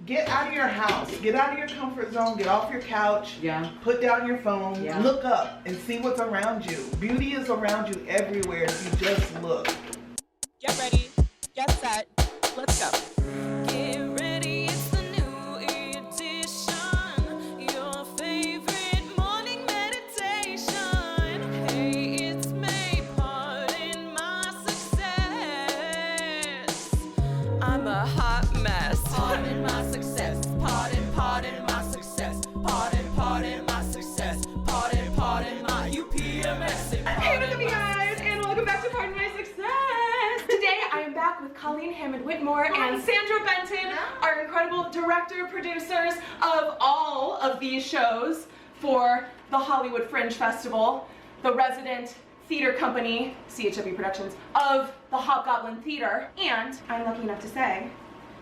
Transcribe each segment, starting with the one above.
get out of your house, get out of your comfort zone, get off your couch, put down your phone, look up and see what's around you. Beauty is around you everywhere if you just look. Get ready, get set, let's go. Get ready, it's the new edition, your favorite morning meditation. Hey, it's me, pardon my success. I'm a hot mess. Pardon my success. Pardon my success. Pardon my success. Pardon my UPMS. Hey, what's up, you guys, and welcome back to Pardon My Success. Today, I am back with Colleen, Hammond, Whitmore, and Sandra Benton, our incredible director, producers of all of these shows for the Hollywood Fringe Festival, the resident theater company, CHW Productions, of the Hobgoblin Theater, and I'm lucky enough to say,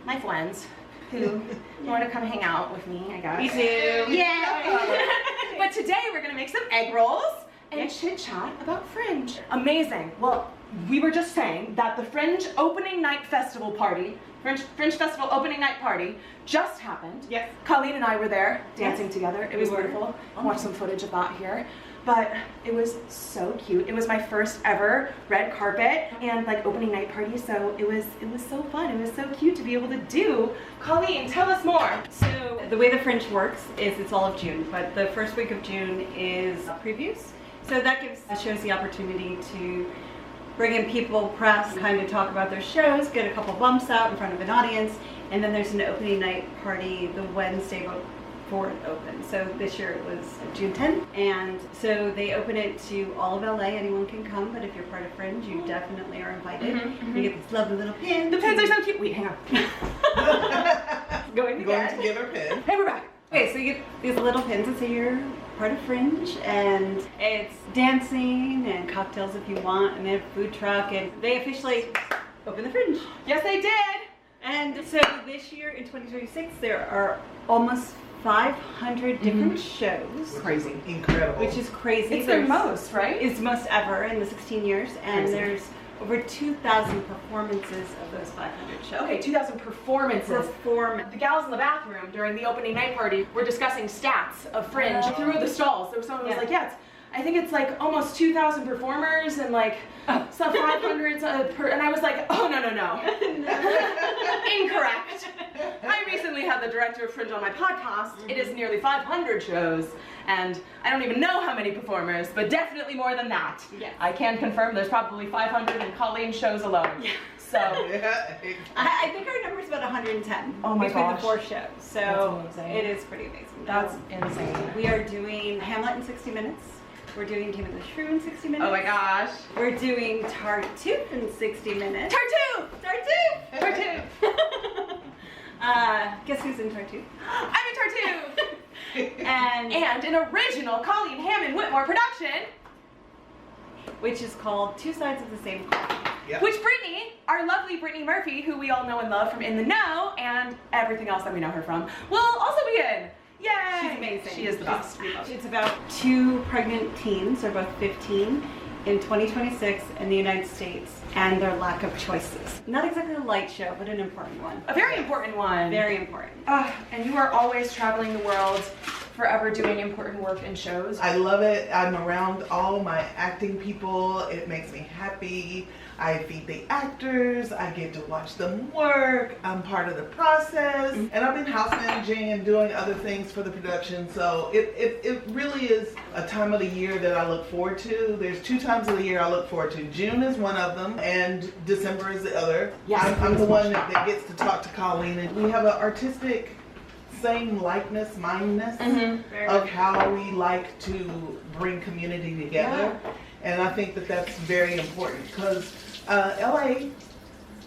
my friends, who want to come hang out with me, I guess. Me too. Yeah. But today we're gonna make some egg rolls and chit chat about Fringe. Amazing. Well, we were just saying that the Fringe opening night festival party, Fringe Festival opening night party, just happened. Yes. Colleen and I were there dancing together. It was beautiful. Watch some footage of that here. But it was so cute. It was my first ever red carpet and like opening night party, so it was so fun. It was so cute to be able to do. Colleen, tell us more. So the way the Fringe works is it's all of June, but the first week of June is previews. So that gives shows the opportunity to bring in people, press, kind of talk about their shows, get a couple bumps out in front of an audience, and then there's an opening night party the Wednesday before it opens. So this year it was June 10th, and so they open it to all of LA. Anyone can come, but if you're part of Fringe, you definitely are invited. You get these lovely little pins. The pins are so cute. Wait, hang on. Going to get her pin. Hey, we're back. Okay, so you get these little pins that say you're part of Fringe, and it's dancing and cocktails if you want, and they have a food truck, and they officially open the Fringe. Yes, they did. And so this year in 2026, there are almost 500 different shows. Crazy. Incredible. Which is crazy. It's their most, right? It's most ever in the 16 years, and there's over 2,000 performances of those 500 shows. Okay, 2,000 performances. The gals in the bathroom during the opening night party were discussing stats of Fringe through the stalls. There was someone who was like, I think it's like almost 2,000 performers and like some 500s and I was like, oh, no. Incorrect. I recently had the director of Fringe on my podcast. It is nearly 500 shows, and I don't even know how many performers, but definitely more than that. Yes. I can confirm there's probably 500 in Colleen's shows alone. Yeah. So I think our number is about 110 between the 4 shows. So it is pretty amazing. That's insane. We are doing Hamlet in 60 minutes. We're doing Game of the Shrew in 60 minutes. Oh my gosh. We're doing Tartuffe in 60 minutes. Tartuffe! Guess who's in Tartuffe? I'm in Tartuffe! and an original Colleen, Hammond, Whitmore production, which is called Two Sides of the Same Coin. Yep. Which Brittany, our lovely Brittany Murphy, who we all know and love from In the Know and everything else that we know her from, will also be in. Yay! She's amazing. She is the best. It's about 2 pregnant teens, they're both 15, in 2026 in the United States, and their lack of choices. Not exactly a light show, but an important one. A very important one. Very important. And you are always traveling the world, forever doing important work in shows. I love it. I'm around all my acting people. It makes me happy. I feed the actors. I get to watch them work. I'm part of the process. And I've been house managing and doing other things for the production. So it really is a time of the year that I look forward to. There's 2 times of the year I look forward to. June is one of them and December is the other. Yes, I'm the one that gets to talk to Colleen, and we have an artistic same mindness of how we like to bring community together. And I think that that's very important because LA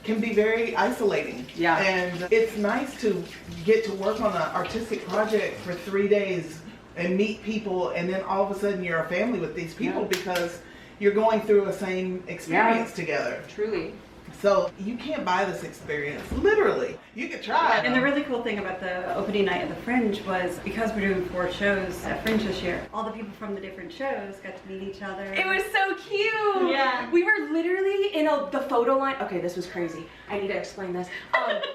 can be very isolating. And it's nice to get to work on an artistic project for 3 days and meet people, and then all of a sudden you're a family with these people because you're going through a same experience together. Truly. So you can't buy this experience, literally. You could try. And the really cool thing about the opening night of the Fringe was because we're doing 4 shows at Fringe this year, all the people from the different shows got to meet each other. It was so cute. Yeah. We were literally in the photo line. Okay, this was crazy. I need to explain this.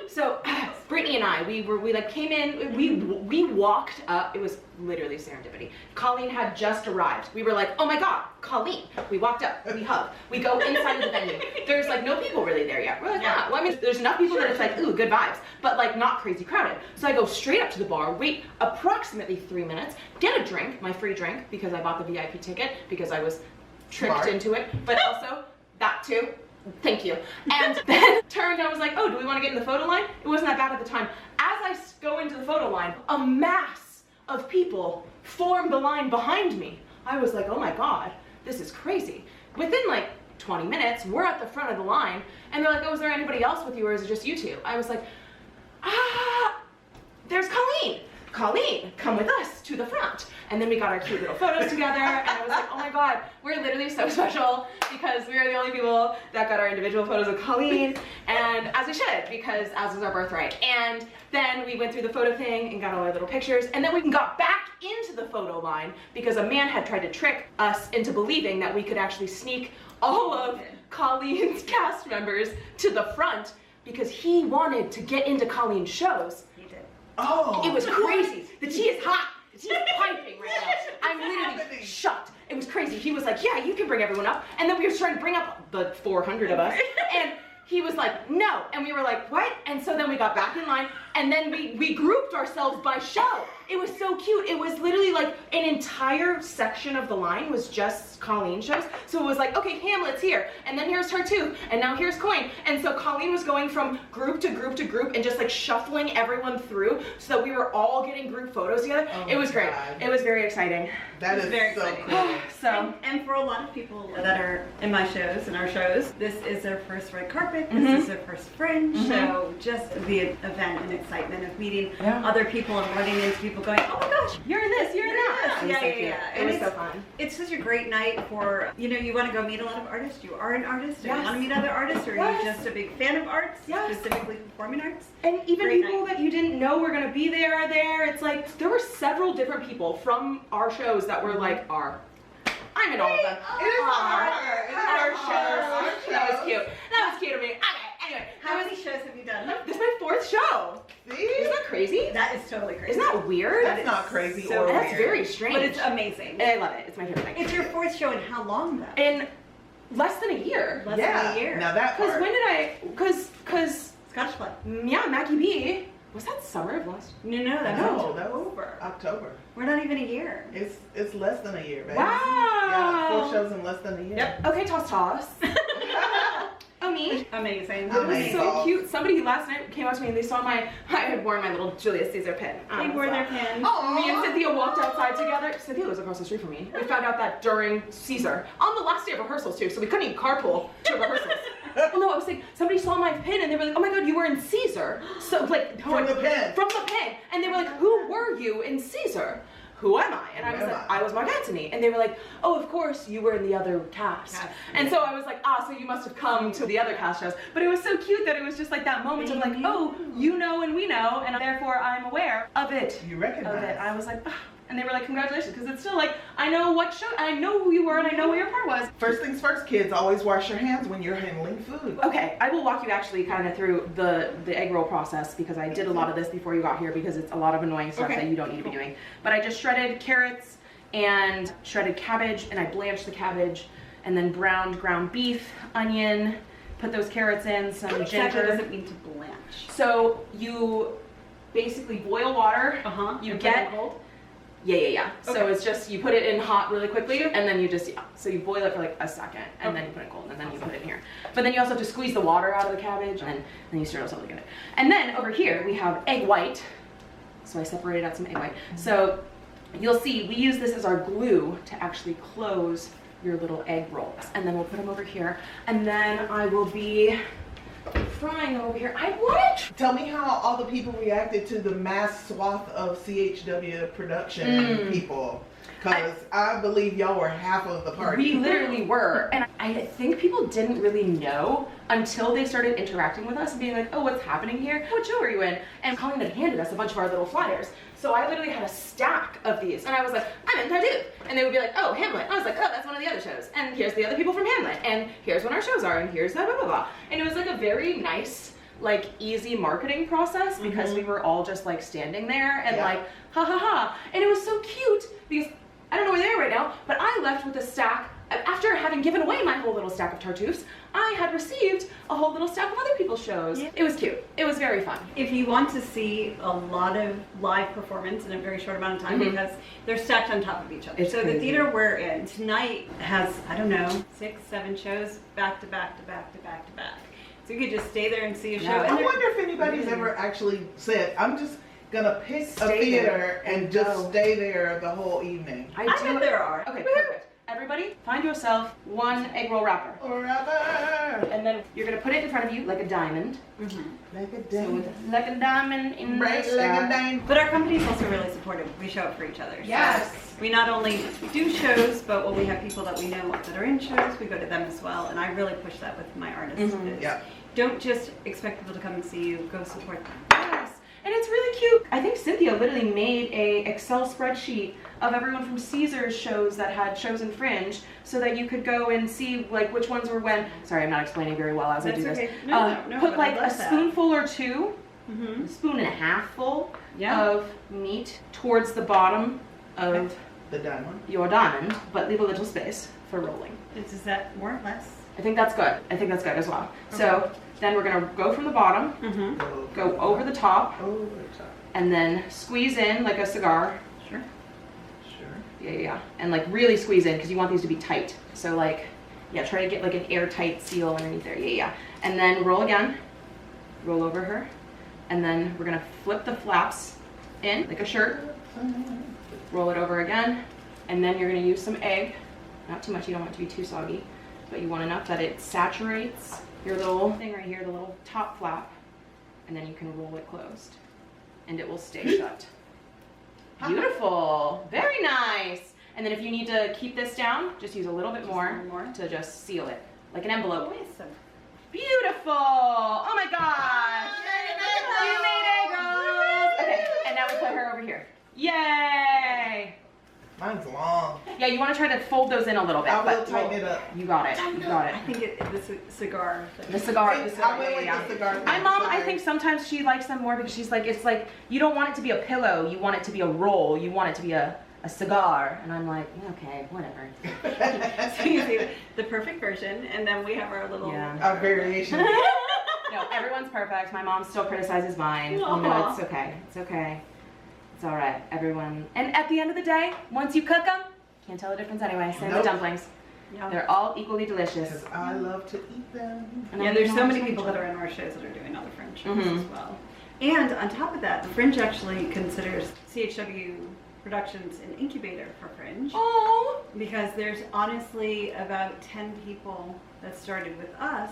So Brittany and I, we like came in, we walked up, it was literally serendipity. Colleen had just arrived. We were like, oh my God, Colleen. We walked up, we hugged, we go inside of the venue. There's like no people really there yet. We're like, yeah, well I mean, there's enough people that it's like, ooh, good vibes, but like not crazy crowded. So I go straight up to the bar, wait approximately 3 minutes, get a drink, my free drink, because I bought the VIP ticket, because I was tricked into it, but also that too. Thank you. And then turned, I was like, oh, do we want to get in the photo line? It wasn't that bad at the time. As I go into the photo line, a mass of people formed the line behind me. I was like, oh my God, this is crazy. Within like 20 minutes, we're at the front of the line, and they're like, oh, is there anybody else with you, or is it just you two? I was like, there's Colleen. Colleen, come with us to the front. And then we got our cute little photos together, and I was like, oh my God, we're literally so special because we are the only people that got our individual photos of Colleen, and as we should, because as is our birthright. And then we went through the photo thing and got all our little pictures, and then we got back into the photo line because a man had tried to trick us into believing that we could actually sneak all of Colleen's cast members to the front because he wanted to get into Colleen's shows. Oh. It was crazy. The tea is hot. The tea is piping right now. I'm literally shocked. It was crazy. He was like, yeah, you can bring everyone up. And then we were trying to bring up the 400 of us. And he was like, no. And we were like, what? And so then we got back in line, and then we grouped ourselves by show. It was so cute. It was literally like an entire section of the line was just Colleen shows. So it was like, okay, Hamlet's here, and then here's Tartuffe, and now here's Coin. And so Colleen was going from group to group to group and just like shuffling everyone through so that we were all getting group photos together. Oh it was great. God. It was very exciting. That is very so exciting. cool. So, and for a lot of people that are in my shows and our shows, this is their first red carpet. This is their first Fringe. So just the event and excitement of meeting other people and running into people going, oh my gosh, you're in this, you're in that. yeah, so yeah, cute. yeah. It was so fun. It's such a great night for, you know, you want to go meet a lot of artists. You are an artist, or you want to meet other artists, or you're just a big fan of arts, specifically performing arts. And even Great people that you didn't know were going to be there are there. It's like, there were several different people from our shows that were like, I'm in all of them. It is Our shows. That was cute. That was cute of me. Okay, anyway. How many shows have you done? This is my 4th show. See? Isn't that crazy? That is totally crazy. Isn't that weird? That's not crazy so or That's weird. very strange. But it's amazing. And I love it. It's my favorite thing. It's your 4th show in how long though? In less than a year. Less than a year. Now that Because part. when did I, because, Scottish play. yeah, Mackie B, was that summer of last? No, that's No, that was October. October. We're not even a year. It's less than a year, baby. Wow. Yeah, 4 shows in less than a year. Yep. Okay, toss. Oh, me. Amazing. It was so cute. Somebody last night came up to me and they saw I had worn my little Julius Caesar pin. They wore their pins. Me and Cynthia walked outside together. Cynthia lives across the street from me. We found out that during Caesar, on the last day of rehearsals too, so we couldn't even carpool to rehearsals. Well, no, I was saying, somebody saw my pin and they were like, oh my God, you were in Caesar. So like, From the pin. From the pin. And they were like, who were you in Caesar? Who am I? And I was like, I was Mark Antony. And they were like, oh, of course, you were in the other cast. And so I was like, so you must have come to the other cast shows. But it was so cute that it was just like that moment of like, oh, you know and we know, and therefore I'm aware of it. You recognize. Of it. I was like, and they were like, congratulations, because it's still like, I know what show, I know who you were, and I know what your part was. First things first, kids, always wash your hands when you're handling food. Okay, I will walk you actually kind of through the egg roll process because I did a lot of this before you got here because it's a lot of annoying stuff that you don't need to be doing. But I just shredded carrots and shredded cabbage, and I blanched the cabbage, and then browned ground beef, onion, put those carrots in, some What ginger. exactly does it mean to blanch? So you basically boil water. You get. Yeah. So it's just, you put it in hot really quickly, and then you just, so you boil it for like a second, and then you put it cold, and then you put it in here. But then you also have to squeeze the water out of the cabbage, and then you stir it something in it. And then over here, we have egg white. So I separated out some egg white. So you'll see, we use this as our glue to actually close your little egg rolls. And then we'll put them over here, and then I will be frying over here. Tell me how all the people reacted to the mass swath of CHW production people. Because I believe y'all were half of the party. We literally were. And I think people didn't really know until they started interacting with us and being like, oh, what's happening here? What show are you in? And Colleen had handed us a bunch of our little flyers. So I literally had a stack of these. And I was like, I'm in Tartuffe. And they would be like, oh, Hamlet. I was like, oh, that's one of the other shows. And here's the other people from Hamlet. And here's when our shows are. And here's blah, blah, blah, blah. And it was like a very nice like easy marketing process because we were all just like standing there and like ha ha ha, and it was so cute because I don't know where they are right now, but I left with a stack. After having given away my whole little stack of Tartuffes, I had received a whole little stack of other people's shows. Yeah. It was cute. It was very fun. If you want to see a lot of live performance in a very short amount of time, because they're stacked on top of each other. So the theater we're in tonight has, I don't know, 6, 7 shows back to back to back to back to back. So you could just stay there and see a show. I wonder if anybody's ever actually said, I'm just gonna pick a theater and just stay there the whole evening. I bet there are. Okay, perfect. Everybody, find yourself one egg roll wrapper. And then you're gonna put it in front of you like a diamond. Like a diamond. So like a diamond in Right, the like a sky. diamond. But our company is also really supportive. We show up for each other. Yes. So we not only do shows, but when we have people that we know that are in shows, we go to them as well. And I really push that with my artists. Yeah. Don't just expect people to come and see you. Go support them. Yes. And it's really cute. I think Cynthia literally made a Excel spreadsheet of everyone from Caesar's shows that had shows in Fringe so that you could go and see like which ones were when. Sorry, I'm not explaining very well as I do this. No, put like a that. spoonful or two, a spoon and a half full of meat towards the bottom of the diamond. Your diamond, but leave a little space for rolling. Is that more or less? I think that's good. I think that's good as well. Okay. So then we're gonna go from the bottom, go over the top, and then squeeze in like a cigar. Sure. Yeah. And like really squeeze in because you want these to be tight. So like, yeah, try to get like an airtight seal underneath there. Yeah. And then roll again, roll over her, and then we're gonna flip the flaps in like a shirt. Roll it over again, and then you're gonna use some egg. Not too much. You don't want it to be too soggy, but you want enough that it saturates your little thing right here, the little top flap, and then you can roll it closed, and it will stay shut. Beautiful, very nice. And then if you need to keep this down, just use a little bit more to just seal it, like an envelope. Beautiful. Oh my gosh. You made Eggrolls. Okay, and now we put her over here. Yay. Mine's long. Yeah, you want to try to fold those in a little bit. I will tighten it up. You got it. You got it. I think the cigar. The cigar. I went with the cigar. My mom, I think sometimes she likes them more because she's like, it's like, you don't want it to be a pillow. You want it to be a roll. You want it to be a cigar. And I'm like, okay, whatever. So you see the perfect version, and then we have our little our variation. No, everyone's perfect. My mom still criticizes mine. No, it's okay. It's okay. It's all right, everyone. And at the end of the day, once you cook them, can't tell the difference anyway. Same with dumplings. Yep. They're all equally delicious. Because I love to eat them. And there's so many people that are in our shows that are doing other Fringe shows as well. And on top of that, Fringe actually considers CHW Productions an incubator for Fringe. Oh! Because there's honestly about 10 people that started with us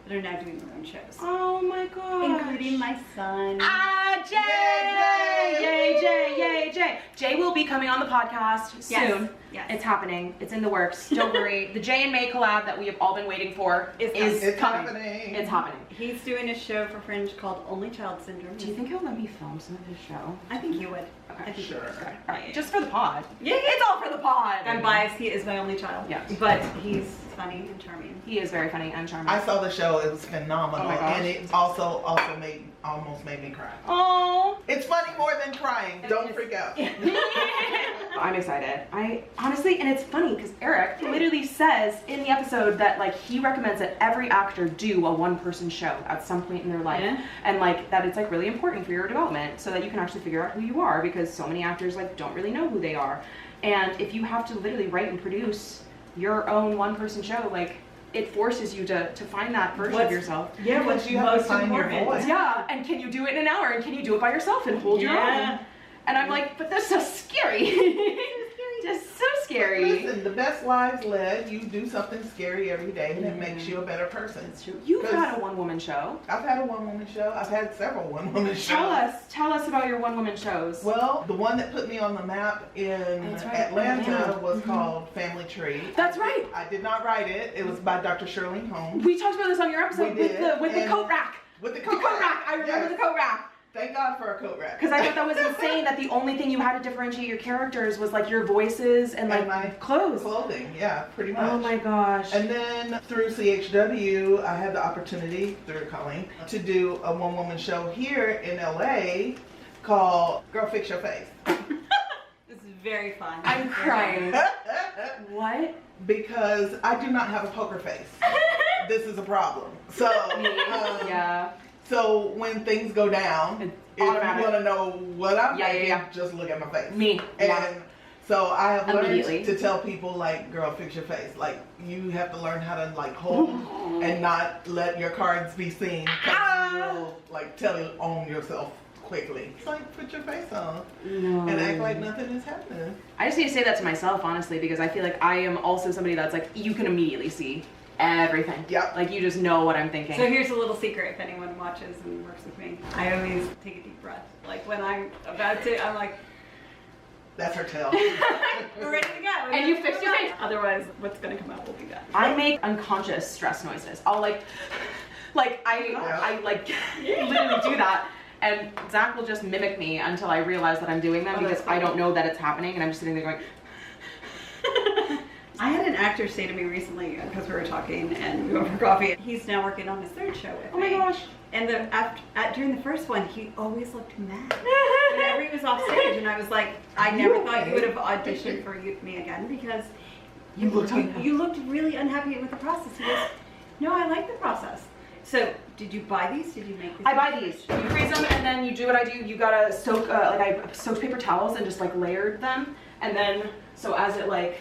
that are now doing their own shows. Oh my god. Including my son. Ah, Jay! Yay, Jay. Jay will be coming on the podcast soon. Yes. It's happening. It's in the works. Don't worry. The Jay and May collab that we have all been waiting for is coming. Happening. It's happening. He's doing a show for Fringe called Only Child Syndrome. Do you think he'll let me film some of his show? I think he would. Okay, I think sure. Okay. All right. Just for the pod. Yeah, It's all for the pod. I'm biased. He is my only child. Yeah. But he's funny and charming. He is very funny and charming. I saw the show. It was phenomenal. Oh my gosh. And it also almost made me cry. Oh. It's funny more than crying. Don't freak out. I'm excited. I honestly, and it's funny because Eric literally says in the episode that like he recommends that every actor do a one-person show at some point in their life, and like that it's like really important for your development so that you can actually figure out who you are, because so many actors like don't really know who they are, and if you have to literally write and produce your own one-person show, like it forces you to find that version of yourself. Yeah, Because you have to find your voice. Yeah, and can you do it in an hour, and can you do it by yourself and hold your own? And I'm like, but that's so scary. Just so scary. Listen, the best lives led, you do something scary every day and it makes you a better person. It's true. You've had a one-woman show. I've had a one-woman show. I've had several one-woman shows. Tell us about your one-woman shows. Well, the one that put me on the map in Atlanta was called Family Tree. That's right. I did not write it. It was by Dr. Shirley Holmes. We talked about this on your episode with the coat rack. With the coat rack. I remember the coat rack. Thank God for a coat rack. Because I thought that was insane that the only thing you had to differentiate your characters was like your voices and like my clothes. Clothing, yeah, pretty much. Oh my gosh. And then through CHW, I had the opportunity, through Colleen, to do a one-woman show here in LA called Girl Fix Your Face. This is very fun. I'm crying. What? Because I do not have a poker face. This is a problem. So, Yeah. so when things go down, if you automatic. want to know what I'm thinking, Yeah. just look at my face. Me. And Yeah. so I have learned Immediately. to tell people, like, girl, fix your face. Like, you have to learn how to, like, hold and not let your cards be seen. Because you will, like, own yourself quickly. It's like, put your face on and act like nothing is happening. I just need to say that to myself, honestly, because I feel like I am also somebody that's like, you can immediately see everything. Yep. Like, you just know what I'm thinking. So here's a little secret if anyone watches and works with me. I always take a deep breath. Like when I'm about to, I'm like, That's her tail. we're ready to go. And you fix your face. Otherwise, what's gonna come out will be done. I make unconscious stress noises. I'll I literally do that. And Zach will just mimic me until I realize that I'm doing them because I don't know that it's happening and I'm just sitting there going. I had an actor say to me recently, because we were talking and we went for coffee, he's now working on his third show with Oh my me. gosh. And during the first one, he always looked mad. Whenever he was off stage, and I was like, I never thought you would have auditioned for me again because you looked really unhappy with the process. He goes, no, I like the process. So, did you buy these? Did you make these? I buy these. You freeze them and then you do what I do. You gotta soak, I soaked paper towels and just like layered them. And then, so as it like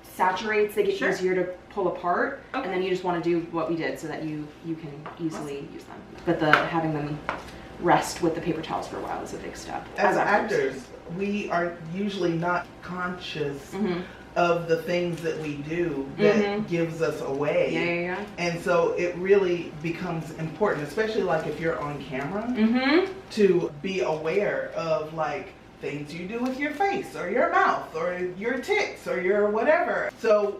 saturates, they get easier to pull apart. Okay. And then you just want to do what we did so that you can easily use them. But having them rest with the paper towels for a while is a big step. As actors, we are usually not conscious of the things that we do that gives us away. Yeah. And so it really becomes important, especially like if you're on camera, to be aware of like things you do with your face or your mouth or your tics or your whatever. So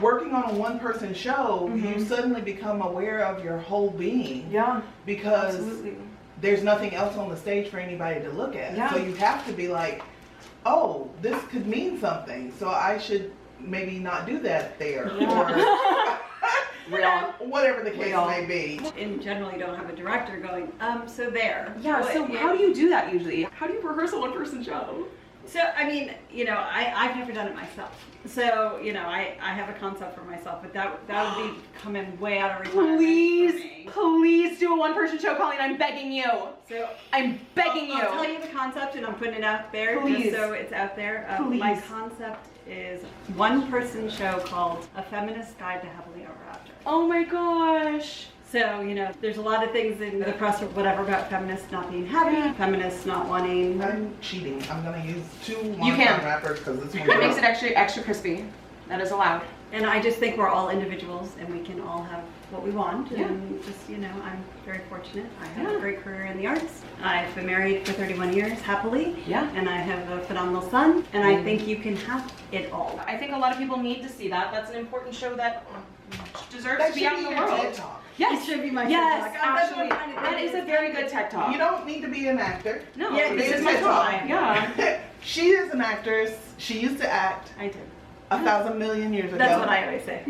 working on a one-person show, you suddenly become aware of your whole being. Yeah. Because Absolutely. there's nothing else on the stage for anybody to look at. Yeah. So you have to be like, oh, this could mean something, so I should maybe not do that there, or whatever the case may be. In general, you don't have a director going, so there. Yeah, so how do you do that usually? How do you rehearse a one-person show? So, I mean, you know, I've never done it myself. So, you know, I have a concept for myself, but that would be coming way out of retirement for me. Please do a one-person show, Colleen. I'm begging you. So I'm begging you. I'll tell you the concept, and I'm putting it out there Please. just so it's out there. Please. My concept is one-person show called A Feminist Guide to Happily Ever After. Oh my gosh. So, you know, there's a lot of things in the press or whatever about feminists not being happy, feminists not wanting. I'm cheating. I'm gonna use two You one-time can. rappers because this one. It makes it extra crispy. That is allowed. And I just think we're all individuals and we can all have what we want. Yeah. And just, you know, I'm very fortunate. I have a great career in the arts. I've been married for 31 years happily. Yeah. And I have a phenomenal son. And I think you can have it all. I think a lot of people need to see that. That's an important show that deserves That to be should out be in the your world. TED Talk. Yes. It should be my Yes, TED Talk. That's what I'm actually, trying to that think. is a very good TED Talk. You don't need to be an actor. No, Yeah, this It's is a my TED talk. Talk. Yeah. She is an actress. She used to act I did. 1,000 million years ago. That's what I always say.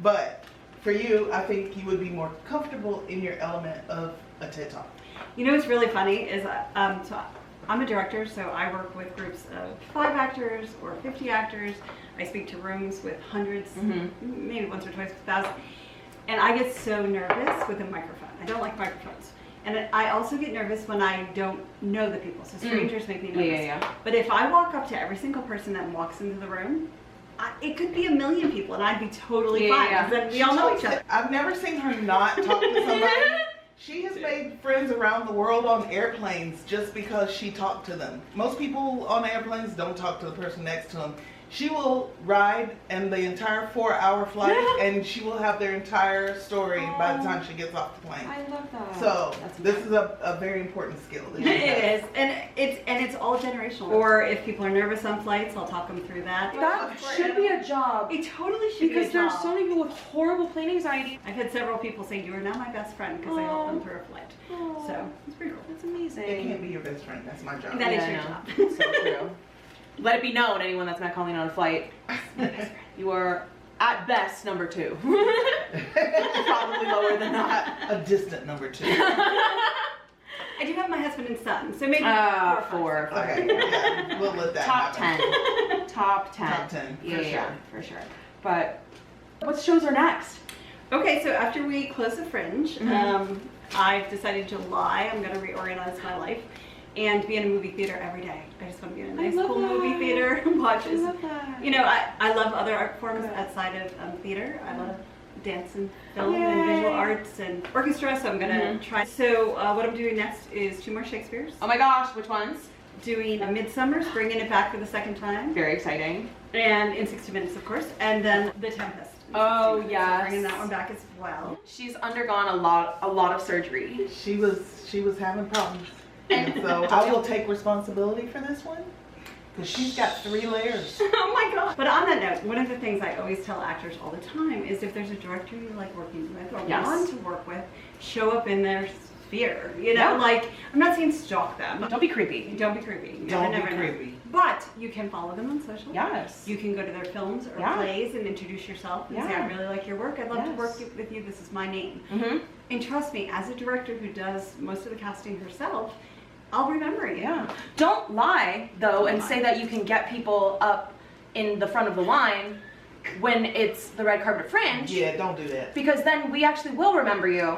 But for you, I think you would be more comfortable in your element of a TED Talk. You know what's really funny is so I'm a director, so I work with groups of 5 actors or 50 actors. I speak to rooms with hundreds, maybe once or twice with 1,000. And I get so nervous with a microphone. I don't like microphones. And I also get nervous when I don't know the people. So strangers make me nervous. Yeah. But if I walk up to every single person that walks into the room, it could be 1 million people and I'd be totally fine. Yeah. 'Cause then we all know each other. I've never seen her not talk to somebody. She has made friends around the world on airplanes just because she talked to them. Most people on airplanes don't talk to the person next to them. She will ride and the entire 4-hour flight and she will have their entire story by the time she gets off the plane. I love that. So this is a very important skill. That you have. It is, and it's all generational. Or if people are nervous on flights, I'll talk them through that. That should be a job. It totally should be a Because there's job. so many people with horrible plane anxiety. I've had several people say, you are now my best friend because I helped them through a flight. So it's pretty cool. That's amazing. It can't be your best friend. That's my job. That is I your know. job. So true. Let it be known, anyone that's met Colleen on a flight, you are at best number 2. Probably lower than that. A distant number 2. I do have my husband and son, so maybe 4 or 5. 4 or 5. Okay, yeah, we'll let that Top happen. 10. Top 10. Top 10, for Yeah, sure. for sure. But what shows are next? Okay, so after we close the Fringe, I've decided July I'm going to reorganize my life and be in a movie theater every day. I just want to be in a nice, cool movie theater and watch I love that. You know, I love other art forms outside of theater. I love dance and film and visual arts and orchestra, so I'm going to try. So what I'm doing next is 2 more Shakespeare's. Oh my gosh, which ones? Doing a Midsummer, bringing it back for the 2nd time. Very exciting. And in 60 Minutes, of course. And then The Tempest. Oh, So yes. bringing that one back as well. She's undergone a lot of surgery. She was having problems. And so I will take responsibility for this one because she's got 3 layers. Oh my god. But on that note, one of the things I always tell actors all the time is if there's a director you like working with or want to work with, show up in their sphere. You know, like, I'm not saying stalk them. Don't be creepy. Don't be creepy. You Don't never be know. creepy. But you can follow them on social. Yes. You can go to their films or plays and introduce yourself and say, I really like your work. I'd love to work with you. This is my name. And trust me, as a director who does most of the casting herself, I'll remember you. Yeah. Don't lie, though, and say that you can get people up in the front of the line when it's the red carpet Fringe. Yeah, don't do that. Because then we actually will remember you.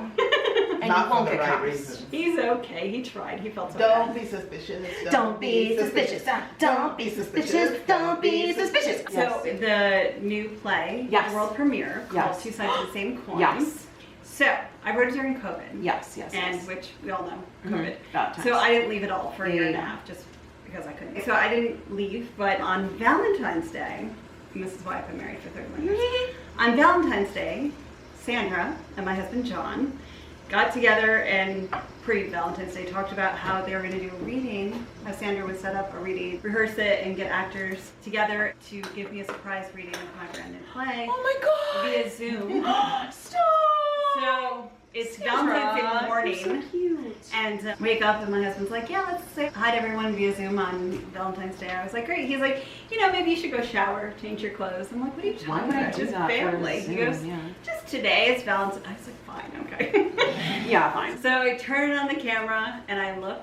And Not you won't for the get right cast. reasons. He's okay. He tried. He felt so Don't bad. be suspicious. Don't be suspicious. Don't be suspicious. Don't be suspicious. So the new play, the world premiere, called Two Sides of the Same Coin. Yes. So I wrote it during COVID. Yes. And which we all know, COVID. Bad times. So I didn't leave it all for a year and a half just because I couldn't. So I didn't leave, but on Valentine's Day, and this is why I've been married for 31 years. On Valentine's Day, Sandra and my husband John got together and pre-Valentine's Day talked about how they were going to do a reading, how Sandra would set up a reading, rehearse it, and get actors together to give me a surprise reading of my brand new play Oh my god. via Zoom. Stop. So it's Valentine's Day morning. You're so cute. And wake up and my husband's like, yeah, let's say hi to everyone via Zoom on Valentine's Day. I was like, great. He's like, you know, maybe you should go shower, change your clothes. I'm like, what are you Why talking would I about? do Just that for family. He Zoom? goes, Yeah. just today, it's Valentine's. I was like, fine, okay. Yeah, fine. So I turn on the camera and I look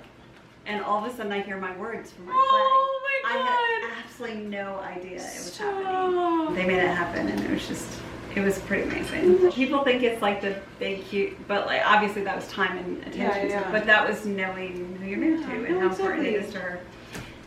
and all of a sudden I hear my words from my Oh play. my I had absolutely no idea it was happening. They made it happen and it was just, it was pretty amazing. People think it's like the big cute, but like obviously that was time and attention to, but that was knowing who you're married to and how important it is to her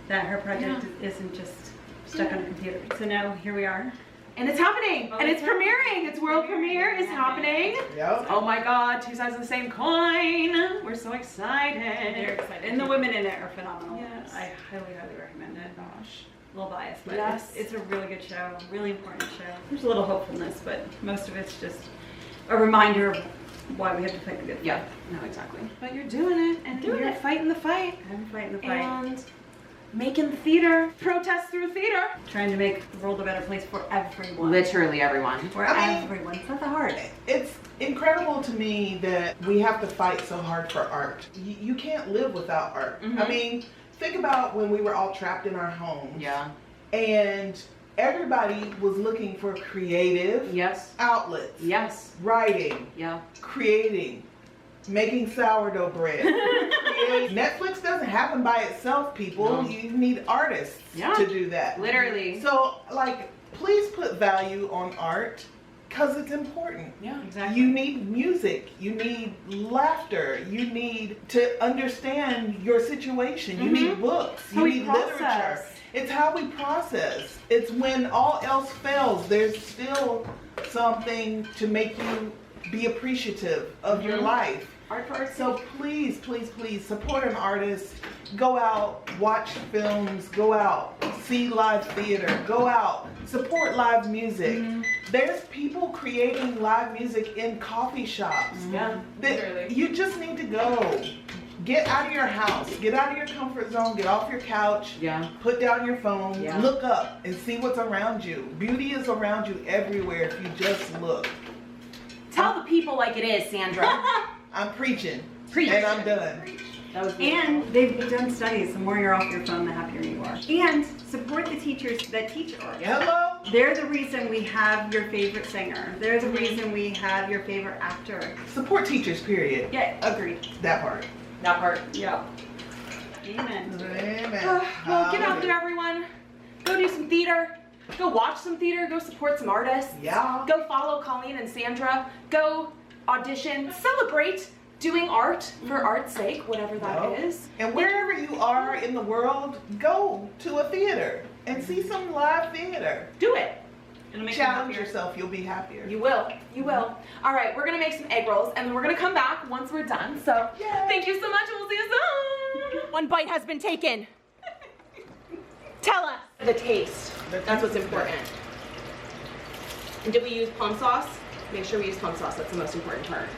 that her project isn't just stuck on a computer. So now here we are. And it's happening. And it's premiering. Its world premiere is happening. Yep. Oh my god, 2 sides of the same coin. We're so excited. Very excited. And the women in it are phenomenal. Yes. I highly, highly recommend it. Gosh. A little biased, but Yes. it's a really good show, really important show. There's a little hopefulness, but most of it's just a reminder of why we have to fight the good fight. Yeah, no, exactly. But you're doing it, and you're fighting the fight. I'm fighting the fight. And making theater, protest through theater. Trying to make the world a better place for everyone. Literally everyone. For I mean, everyone. It's not that hard. It's incredible to me that we have to fight so hard for art. You can't live without art. I mean, think about when we were all trapped in our homes. Yeah. And everybody was looking for creative outlets. Yes. Writing, Yeah. creating, making sourdough bread. Netflix doesn't happen by itself, people. No. You need artists to do that. Literally. So, like, please put value on art because it's important. Yeah. Exactly. You need music. You need laughter. You need to understand your situation. You need books. How You we need process. literature. It's how we process. It's when all else fails, there's still something to make you be appreciative of your life. Art for art. So please, please, please support an artist. Go out, watch films, go out, see live theater, go out, support live music. There's people creating live music in coffee shops. Yeah, You just need to go. Get out of your house. Get out of your comfort zone. Get off your couch. Yeah. Put down your phone. Yeah. Look up and see what's around you. Beauty is around you everywhere if you just look. Tell the people like it is, Sandra. I'm preaching. Preach. And I'm done. That was And they've done studies, the more you're off your phone, the happier you are. And support the teachers that teach art. Hello? They're the reason we have your favorite singer. They're the reason we have your favorite actor. Support teachers, period. Yeah, agreed. That part. that part. Yeah. Amen. Amen. Well, get out there, everyone. Go do some theater. Go watch some theater. Go support some artists. Yeah. Go follow Colleen and Sandra. Go audition. Celebrate doing art for art's sake, whatever that is. And wherever you are in the world, go to a theater and see some live theater. Do it. It'll make you Challenge happier. yourself, you'll be happier. You will. You will. All right, we're going to make some egg rolls, and then we're going to come back once we're done. So Yay. thank you so much, and we'll see you soon. One bite has been taken. Tell us the taste. That's what's important. And did we use plum sauce? Make sure we use plum sauce. That's the most important part.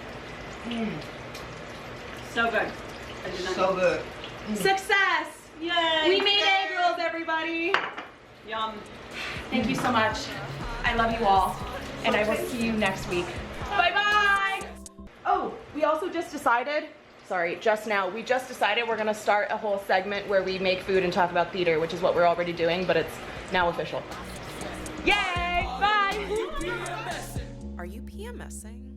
So good. I did not So good. Success! Yay! We made egg rolls, everybody. Yum. Thank you so much. I love you all, and I will see you next week. Bye-bye! Oh, we also just decided, just now, we just decided we're gonna start a whole segment where we make food and talk about theater, which is what we're already doing, but it's now official. Yay! Bye! Are you PMSing?